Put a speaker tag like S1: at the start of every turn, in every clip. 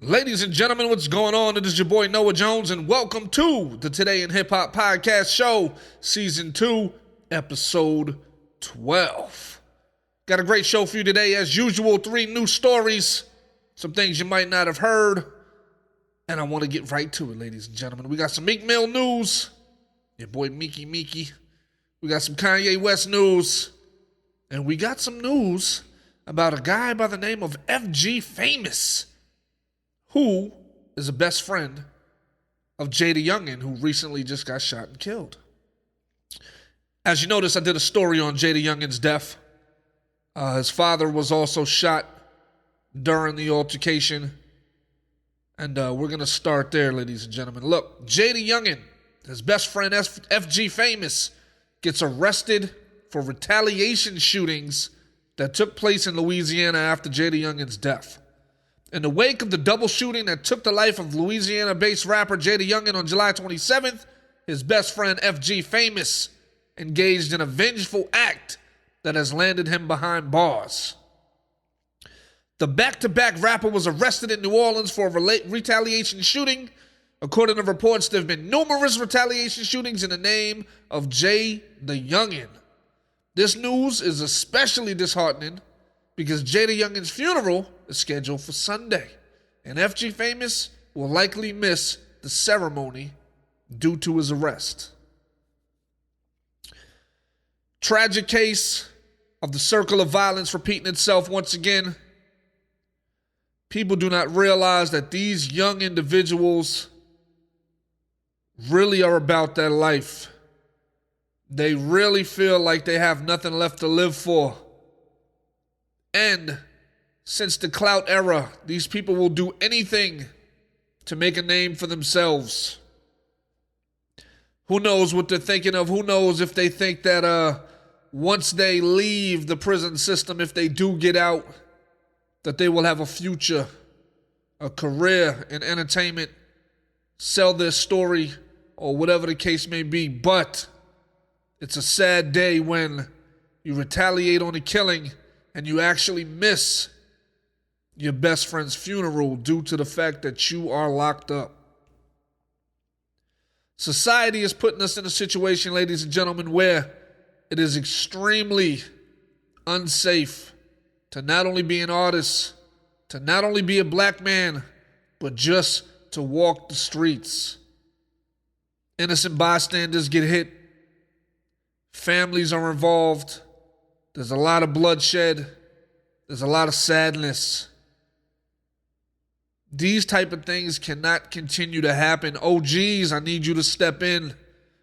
S1: Ladies and gentlemen, what's going on? It is your boy Noah Jones, and welcome to the Today in Hip Hop Podcast Show, Season 2, Episode 12. Got a great show for you today. As usual, 3 new stories, some things you might not have heard, and I want to get right to it, ladies and gentlemen. We got some Meek Mill news, your boy Meeky. We got some Kanye West news, and we got some news about a guy by the name of FG Famous, who is a best friend of JayDaYoungan, who recently just got shot and killed. As you notice, I did a story on JayDaYoungan's death. His father was also shot during the altercation. And we're going to start there, ladies and gentlemen. Look, JayDaYoungan, his best friend FG Famous, gets arrested for retaliation shootings that took place in Louisiana after JayDaYoungan's death. In the wake of the double shooting that took the life of Louisiana-based rapper JayDaYoungan on July 27th, his best friend FG Famous engaged in a vengeful act that has landed him behind bars. The back-to-back rapper was arrested in New Orleans for a retaliation shooting. According to reports, there have been numerous retaliation shootings in the name of JayDaYoungan. This news is especially disheartening because JayDaYoungan's funeral is scheduled for Sunday, and FG Famous will likely miss the ceremony due to his arrest. Tragic case of the circle of violence repeating itself once again. People do not realize that these young individuals really are about that life. They really feel like they have nothing left to live for. And since the clout era, these people will do anything to make a name for themselves. Who knows what they're thinking of? Who knows if they think that once they leave the prison system, if they do get out, that they will have a future, a career in entertainment, sell their story, or whatever the case may be. But it's a sad day when you retaliate on a killing and you actually miss your best friend's funeral due to the fact that you are locked up. Society is putting us in a situation, ladies and gentlemen, where it is extremely unsafe to not only be an artist, to not only be a black man, but just to walk the streets. Innocent bystanders get hit. Families are involved. There's a lot of bloodshed. There's a lot of sadness. These type of things cannot continue to happen. OGs, I need you to step in.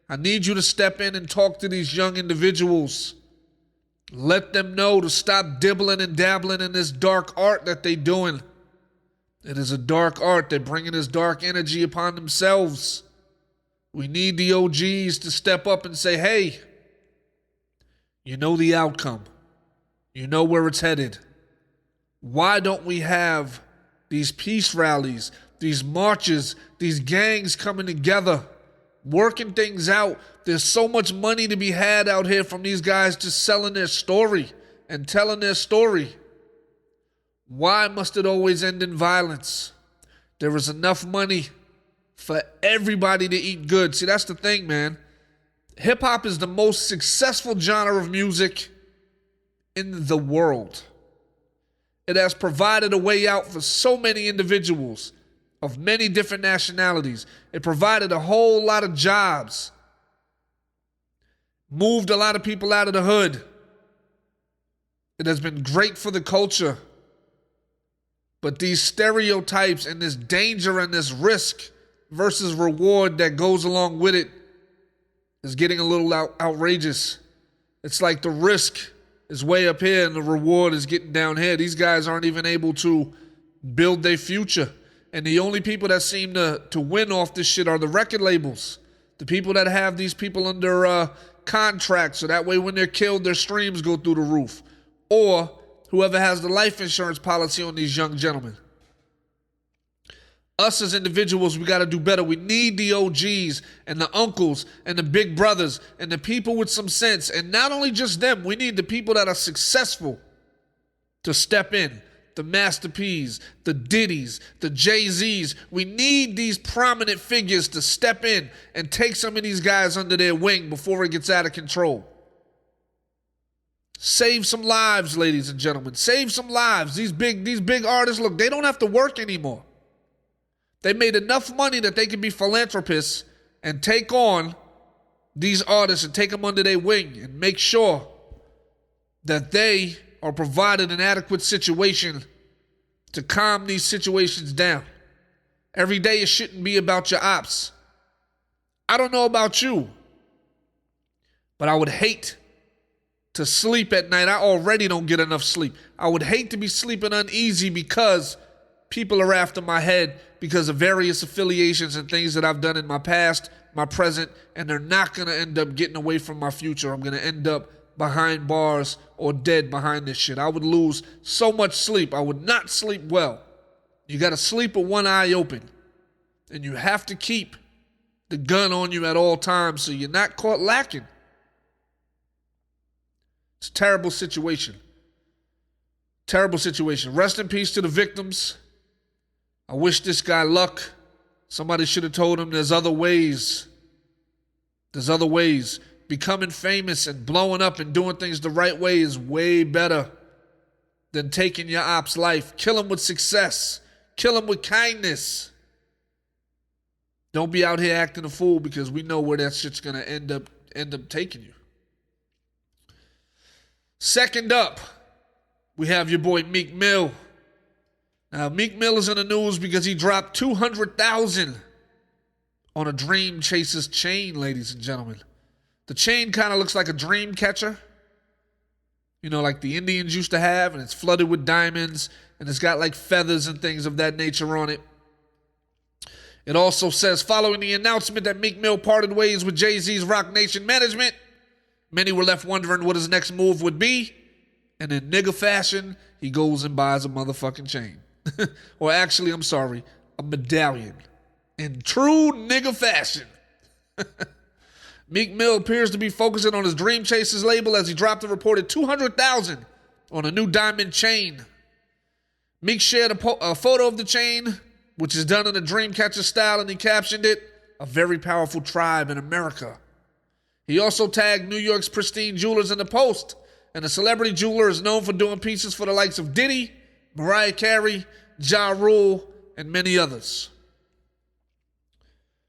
S1: I need you to step in and talk to these young individuals. Let them know to stop dibbling and dabbling in this dark art that they're doing. It is a dark art. They're bringing this dark energy upon themselves. We need the OGs to step up and say, hey, you know the outcome. You know where it's headed. Why don't we have these peace rallies, these marches, these gangs coming together, working things out? There's so much money to be had out here from these guys just selling their story and telling their story. Why must it always end in violence? There is enough money for everybody to eat good. See, that's the thing, man. Hip-hop is the most successful genre of music in the world. It has provided a way out for so many individuals of many different nationalities. It provided a whole lot of jobs. Moved a lot of people out of the hood. It has been great for the culture. But these stereotypes and this danger and this risk versus reward that goes along with it is getting a little outrageous. It's like the risk is way up here and the reward is getting down here. These guys aren't even able to build their future. And the only people that seem to win off this shit are the record labels. The people that have these people under contract, so that way when they're killed, their streams go through the roof. Or whoever has the life insurance policy on these young gentlemen. Us as individuals, we got to do better. We need the OGs and the uncles and the big brothers and the people with some sense. And not only just them, we need the people that are successful to step in, the Master P's, the Diddy's, the Jay-Z's. We need these prominent figures to step in and take some of these guys under their wing before it gets out of control. Save some lives, ladies and gentlemen. Save some lives. These big artists, look, they don't have to work anymore. They made enough money that they can be philanthropists and take on these artists and take them under their wing and make sure that they are provided an adequate situation to calm these situations down. Every day it shouldn't be about your ops. I don't know about you, but I would hate to sleep at night. I already don't get enough sleep. I would hate to be sleeping uneasy because people are after my head because of various affiliations and things that I've done in my past, my present, and they're not going to end up getting away from my future. I'm going to end up behind bars or dead behind this shit. I would lose so much sleep. I would not sleep well. You got to sleep with one eye open. And you have to keep the gun on you at all times so you're not caught lacking. It's a terrible situation. Terrible situation. Rest in peace to the victims. I wish this guy luck. Somebody should have told him there's other ways. There's other ways. Becoming famous and blowing up and doing things the right way is way better than taking your op's life. Kill him with success. Kill him with kindness. Don't be out here acting a fool because we know where that shit's going to end up taking you. Second up, we have your boy Meek Mill. Now, Meek Mill is in the news because he dropped $200,000 on a Dream Chaser's chain, ladies and gentlemen. The chain kind of looks like a dream catcher, you know, like the Indians used to have, and it's flooded with diamonds, and it's got like feathers and things of that nature on it. It also says, following the announcement that Meek Mill parted ways with Jay-Z's Roc Nation management, many were left wondering what his next move would be, and in nigga fashion, he goes and buys a motherfucking chain. Or actually, I'm sorry, a medallion. In true nigga fashion. Meek Mill appears to be focusing on his Dream Chasers label as he dropped a reported $200,000 on a new diamond chain. Meek shared a photo of the chain, which is done in a Dreamcatcher style, and he captioned it, "A very powerful tribe in America." He also tagged New York's Pristine Jewelers in the post, and the celebrity jeweler is known for doing pieces for the likes of Diddy, Mariah Carey, Ja Rule, and many others.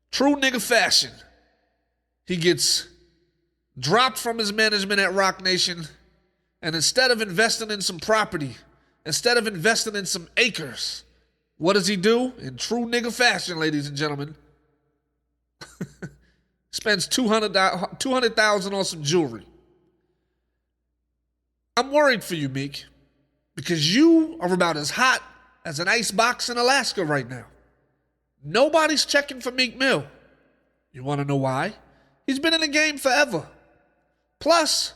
S1: True nigga fashion. He gets dropped from his management at Roc Nation, and instead of investing in some property, instead of investing in some acres, what does he do? In true nigga fashion, ladies and gentlemen, spends $200,000 on some jewelry. I'm worried for you, Meek, because you are about as hot as an ice box in Alaska right now. Nobody's checking for Meek Mill. You want to know why? He's been in the game forever. Plus,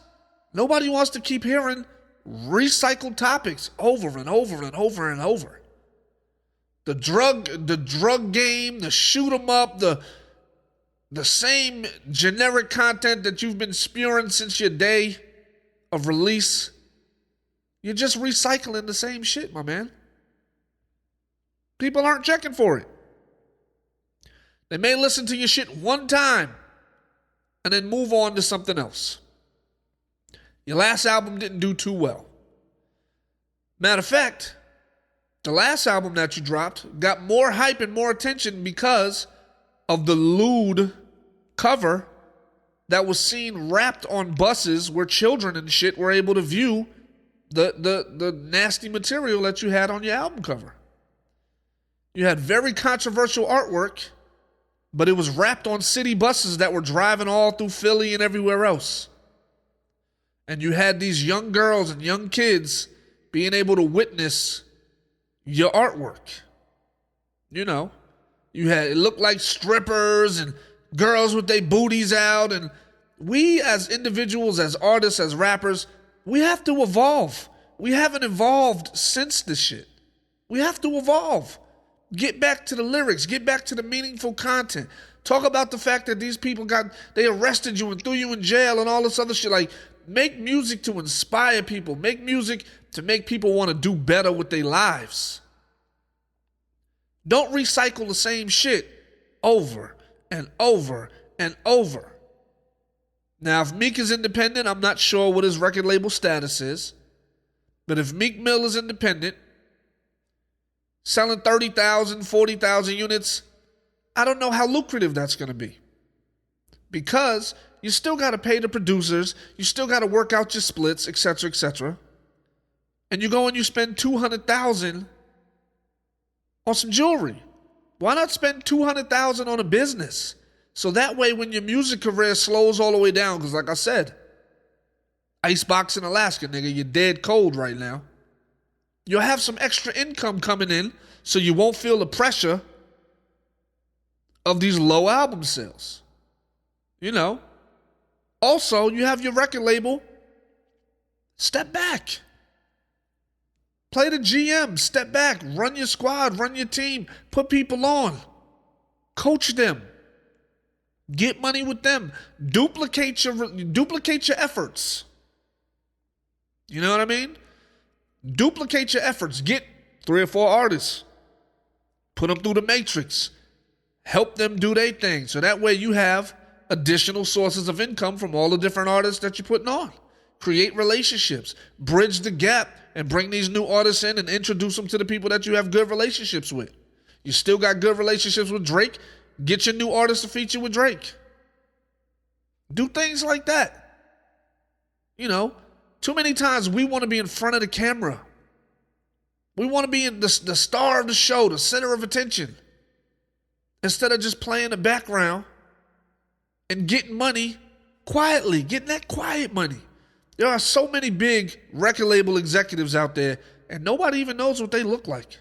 S1: nobody wants to keep hearing recycled topics over and over and over and over. The drug game, the shoot 'em up, the same generic content that you've been spewing since your day of release. You're just recycling the same shit, my man. People aren't checking for it. They may listen to your shit one time and then move on to something else. Your last album didn't do too well. Matter of fact, the last album that you dropped got more hype and more attention because of the lewd cover that was seen wrapped on buses where children and shit were able to view the nasty material that you had on your album cover. You had very controversial artwork, but it was wrapped on city buses that were driving all through Philly and everywhere else. And you had these young girls and young kids being able to witness your artwork. You know, it looked like strippers and girls with their booties out. And we as individuals, as artists, as rappers, we have to evolve. We haven't evolved since this shit. We have to evolve. Get back to the lyrics. Get back to the meaningful content. Talk about the fact that these people they arrested you and threw you in jail and all this other shit. Like, make music to inspire people. Make music to make people want to do better with their lives. Don't recycle the same shit over and over and over. Now, if Meek is independent, I'm not sure what his record label status is. But if Meek Mill is independent, selling 30,000, 40,000 units, I don't know how lucrative that's going to be. Because you still got to pay the producers, you still got to work out your splits, etc., etc. And you go and you spend 200,000 on some jewelry. Why not spend 200,000 on a business? So that way when your music career slows all the way down, because like I said, icebox in Alaska, nigga, you're dead cold right now. You'll have some extra income coming in so you won't feel the pressure of these low album sales. You know. Also, you have your record label. Step back. Play the GM. Step back. Run your squad. Run your team. Put people on. Coach them. Get money with them. Duplicate your efforts. You know what I mean? Duplicate your efforts. Get 3 or 4 artists. Put them through the matrix. Help them do their thing. So that way you have additional sources of income from all the different artists that you're putting on. Create relationships. Bridge the gap and bring these new artists in and introduce them to the people that you have good relationships with. You still got good relationships with Drake. Get your new artists to feature with Drake. Do things like that. You know, too many times we want to be in front of the camera. We want to be in the star of the show, the center of attention. Instead of just playing the background and getting money quietly, getting that quiet money. There are so many big record label executives out there, and nobody even knows what they look like.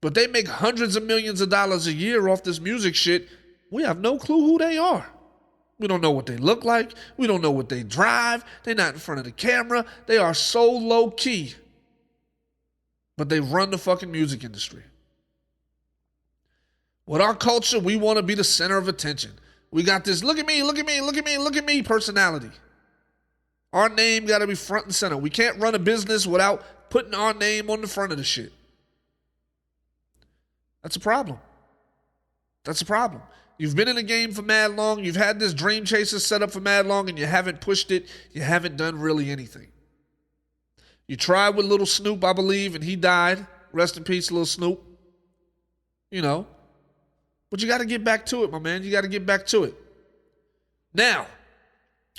S1: But they make hundreds of millions of dollars a year off this music shit. We have no clue who they are. We don't know what they look like. We don't know what they drive. They're not in front of the camera. They are so low key. But they run the fucking music industry. With our culture, we want to be the center of attention. We got this look at me, look at me, look at me, look at me personality. Our name got to be front and center. We can't run a business without putting our name on the front of the shit. That's a problem. That's a problem. You've been in the game for mad long. You've had this dream chaser set up for mad long and you haven't pushed it. You haven't done really anything. You tried with Little Snoop, I believe, and he died. Rest in peace, Little Snoop. You know. But you got to get back to it, my man. You got to get back to it. Now,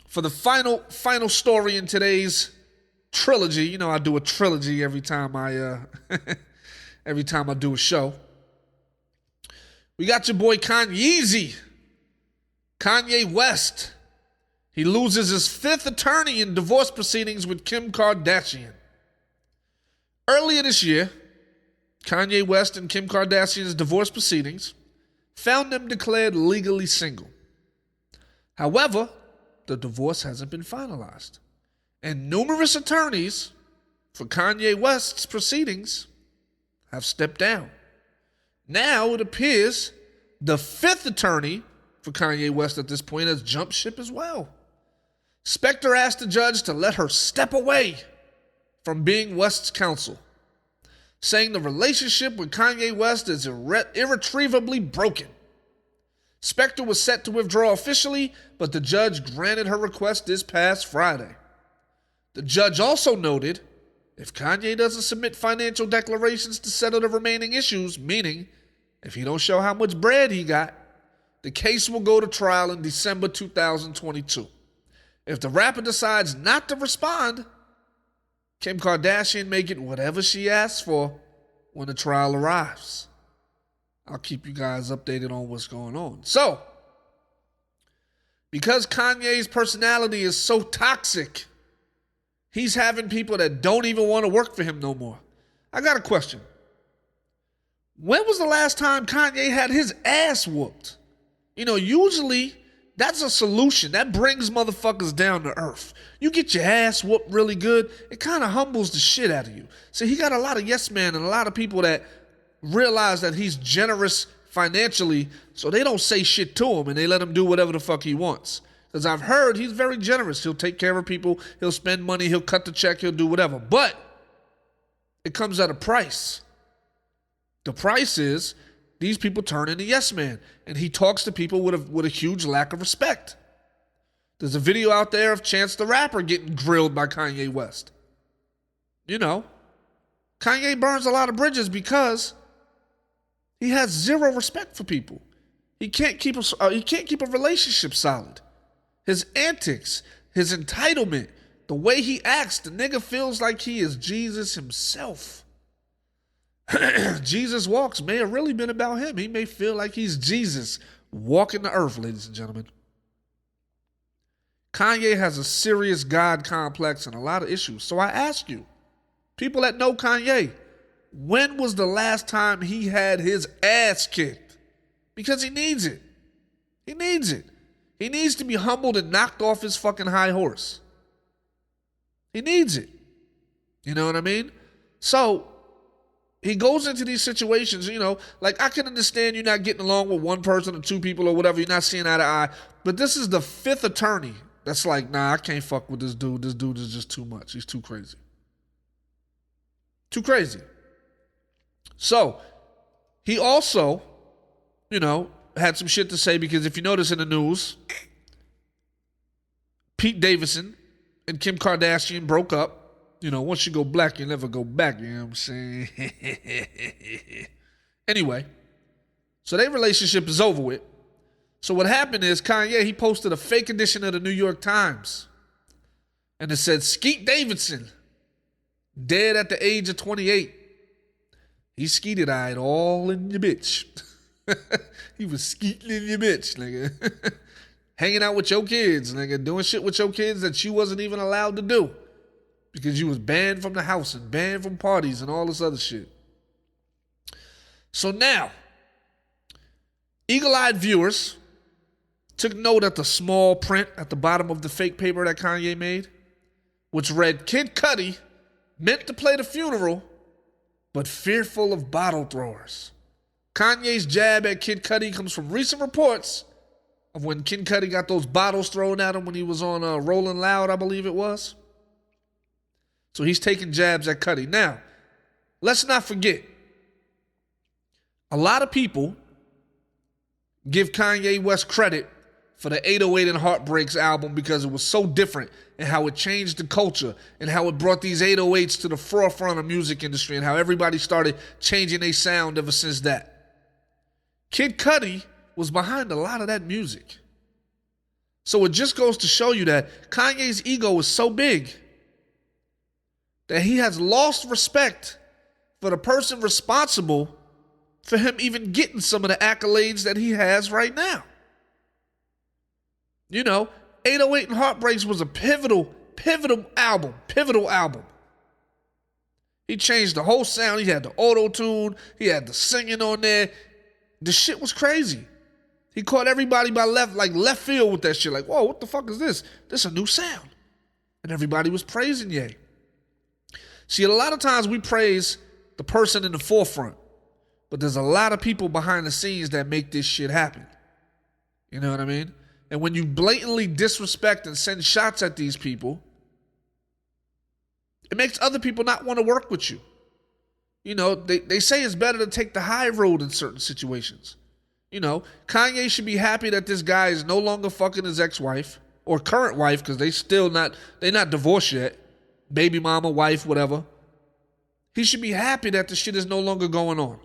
S1: for the final story in today's trilogy. You know, I do a trilogy every time I do a show. We got your boy Kanye West. He loses his 5th attorney in divorce proceedings with Kim Kardashian. Earlier this year, Kanye West and Kim Kardashian's divorce proceedings found them declared legally single. However, the divorce hasn't been finalized, and numerous attorneys for Kanye West's proceedings have stepped down. Now it appears the 5th attorney for Kanye West at this point has jumped ship as well. Spectre asked the judge to let her step away from being West's counsel, saying the relationship with Kanye West is irretrievably broken. Spectre was set to withdraw officially, but the judge granted her request this past Friday. The judge also noted if Kanye doesn't submit financial declarations to settle the remaining issues, meaning if he don't show how much bread he got, the case will go to trial in December 2022. If the rapper decides not to respond, Kim Kardashian may get whatever she asks for when the trial arrives. I'll keep you guys updated on what's going on. So, because Kanye's personality is so toxic, he's having people that don't even want to work for him no more. I got a question. When was the last time Kanye had his ass whooped? You know, usually that's a solution. That brings motherfuckers down to earth. You get your ass whooped really good, it kind of humbles the shit out of you. So he got a lot of yes men and a lot of people that realize that he's generous financially, so they don't say shit to him and they let him do whatever the fuck he wants. Because I've heard he's very generous. He'll take care of people. He'll spend money. He'll cut the check. He'll do whatever. But it comes at a price. The price is these people turn into yes man, and he talks to people with a huge lack of respect. There's a video out there of Chance the Rapper getting grilled by Kanye West. You know, Kanye burns a lot of bridges because he has zero respect for people. He can't keep a relationship solid. His antics, his entitlement, the way he acts, the nigga feels like he is Jesus himself. Jesus Walks may have really been about him. He may feel like he's Jesus walking the earth, ladies and gentlemen. Kanye has a serious God complex and a lot of issues. So I ask you, people that know Kanye, when was the last time he had his ass kicked? Because he needs it. He needs it. He needs to be humbled and knocked off his fucking high horse. He needs it. You know what I mean? So he goes into these situations, you know, like I can understand you're not getting along with one person or two people or whatever, you're not seeing eye to eye, but this is the fifth attorney that's like, nah, I can't fuck with this dude. This dude is just too much. He's too crazy. Too crazy. So he also, you know, had some shit to say because if you notice in the news, Pete Davidson and Kim Kardashian broke up. You know, once you go black, you never go back. You know what I'm saying? Anyway, so their relationship is over with. So what happened is Kanye, he posted a fake edition of the New York Times. And it said, Skeet Davidson, dead at the age of 28. He skeeted-eyed all in your bitch. He was skeeting in your bitch, nigga. Hanging out with your kids, nigga. Doing shit with your kids that you wasn't even allowed to do. Because you was banned from the house and banned from parties and all this other shit. So now, eagle-eyed viewers took note at the small print at the bottom of the fake paper that Kanye made, which read, Kid Cudi meant to play the funeral, but fearful of bottle throwers. Kanye's jab at Kid Cudi comes from recent reports of when Kid Cudi got those bottles thrown at him when he was on Rolling Loud, I believe it was. So he's taking jabs at Cudi. Now, let's not forget, a lot of people give Kanye West credit for the 808 and Heartbreaks album because it was so different and how it changed the culture and how it brought these 808s to the forefront of music industry and how everybody started changing their sound ever since that. Kid Cudi was behind a lot of that music. So it just goes to show you that Kanye's ego is so big that he has lost respect for the person responsible for him even getting some of the accolades that he has right now. You know, 808 and Heartbreaks was a pivotal album. He changed the whole sound. He had the auto-tune. He had the singing on there. The shit was crazy. He caught everybody by left field with that shit. Like, whoa, what the fuck is this? This is a new sound. And everybody was praising Ye. See, a lot of times we praise the person in the forefront, but there's a lot of people behind the scenes that make this shit happen. You know what I mean? And when you blatantly disrespect and send shots at these people, it makes other people not want to work with you. You know, they say it's better to take the high road in certain situations. You know, Kanye should be happy that this guy is no longer fucking his ex-wife or current wife because they're not divorced yet. Baby mama, wife, whatever. He should be happy that the shit is no longer going on.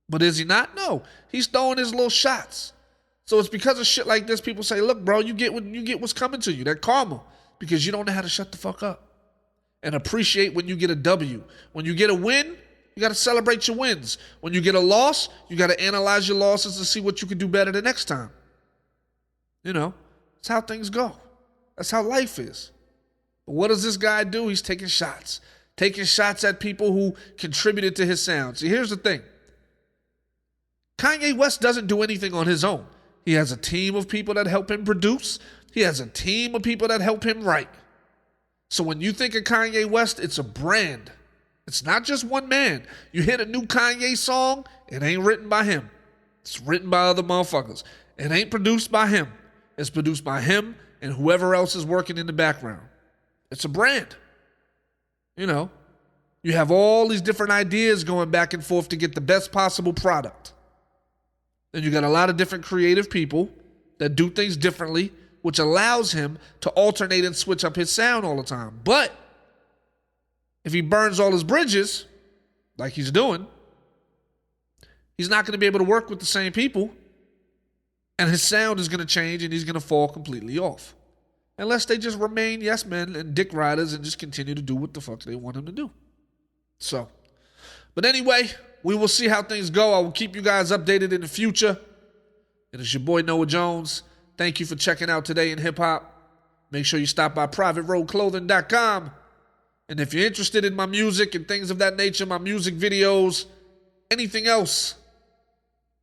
S1: But is he not? No. He's throwing his little shots. So it's because of shit like this, people say, look, bro, you get what's coming to you. That karma. Because you don't know how to shut the fuck up. And appreciate when you get a W. When you get a win, you got to celebrate your wins. When you get a loss, you got to analyze your losses to see what you can do better the next time. You know, that's how things go. That's how life is. But what does this guy do? He's taking shots. Taking shots at people who contributed to his sound. See, here's the thing. Kanye West doesn't do anything on his own. He has a team of people that help him produce. He has a team of people that help him write. So when you think of Kanye West, it's a brand. It's not just one man. You hit a new Kanye song, it ain't written by him. It's written by other motherfuckers. It ain't produced by him. It's produced by him and whoever else is working in the background. It's a brand. You know, You have all these different ideas going back and forth to get the best possible product. And you got a lot of different creative people that do things differently, which allows him to alternate and switch up his sound all the time. But if he burns all his bridges, like he's doing, he's not going to be able to work with the same people. And his sound is going to change and he's going to fall completely off. Unless they just remain yes men and dick riders and just continue to do what the fuck they want him to do. So, but anyway, we will see how things go. I will keep you guys updated in the future. And it's your boy Noah Jones. Thank you for checking out Today in Hip Hop. Make sure you stop by privateroadclothing.com. And if you're interested in my music and things of that nature, my music videos, anything else,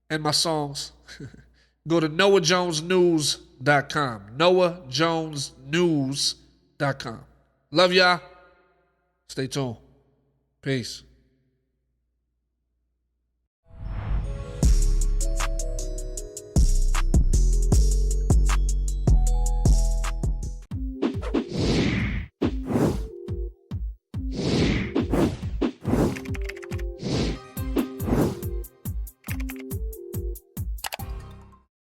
S1: and my songs, go to NoahJonesNews.com. NoahJonesNews.com. Love y'all. Stay tuned. Peace.